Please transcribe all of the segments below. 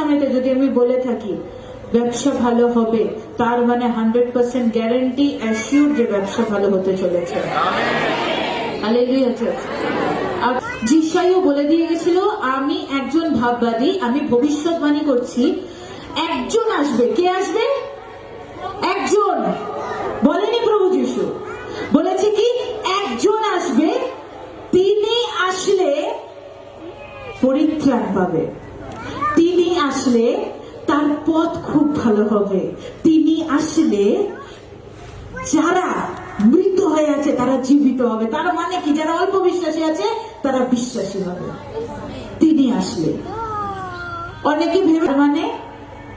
সামিটে যদি আমি বলে থাকি ব্যবসা ভালো হবে, তার মানে 100% গ্যারান্টি অ্যাসিউর যে ব্যবসা ভালো হতে চলেছে। Hallelujah church. আর যিশাইও বলে দিয়ে গেছিল, আমি একজন ভাববাদী, আমি ভবিষ্যৎবাণী করছি, একজন আসবে। কে আসবে? একজন। বলেনি প্রভু যিশু, বলেছে কি একজন আসবে, তিনি আসলে পরিত্রাণ পাবে, তিনি আসলে তার পথ খুব ভালো হবে, তিনি আসলে যারা মৃত হয়ে আছে তারা জীবিত হবে। তার মানে কি, যারা অল্প বিশ্বাসী আছে তারা বিশ্বাসী হবে তিনি আসলে। অনেকে ভেবে মানে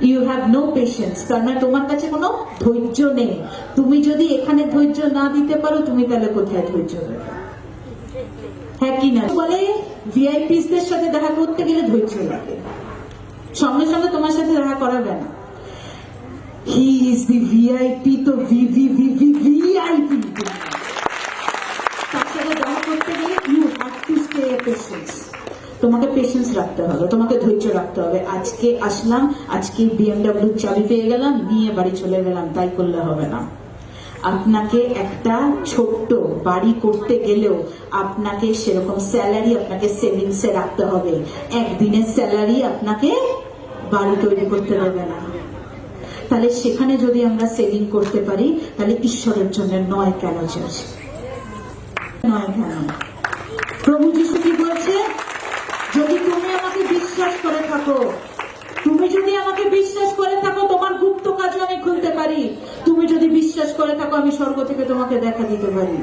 ইউ হ্যাভ নো পেশেন্স, তার মানে তোমার কাছে কোনো ধৈর্য নেই। তুমি যদি এখানে ধৈর্য না দিতে পারো, তুমি তাহলে কোথায় ধৈর্য দেবে? হ্যাঁ কি না? বলে ভিআইপিস দের সাথে দেখা করতে গেলে ধৈর্য লাগে, সঙ্গে সঙ্গে তোমার সাথে দেখা করাবে না। হি ইজ দি ভিআইপি, তো ভিআইপি তার সাথে দেখা করতে গেলে you have to stay patience. তোমাকে পেশেন্স রাখতে হবে, তোমাকে ধৈর্য রাখতে হবে। আজকে আসলাম, আজকে বিএমডব্লিউ চাবি পেয়ে গেলাম, নিয়ে বাড়ি চলে গেলাম, তাই করলে হবে না। আপনাকে একটা ছোট্ট বাড়ি করতে গেলেও আপনাকে সেরকম স্যালারি আপনাকে সেভিংসে রাখতে হবে। একদিনের স্যালারি আপনাকে বাড়ি তৈরি করতে হবে না। তাহলে সেখানে যদি আমরা সেভিং করতে পারি, তাহলে ঈশ্বরের জন্য নয় কেন চার্চ? নয় কেন? প্রভু যিশু কি বলছে? যদি তুমি আমাকে বিশ্বাস করে থাকো, তুমি যদি আমাকে বিশ্বাস করে থাকো, তোমার গুপ্ত কাজও আমি খুলতে পারি। তুমি যদি বিশ্বাস করে থাকো, আমি স্বর্গ থেকে তোমাকে দেখা দিতে পারি।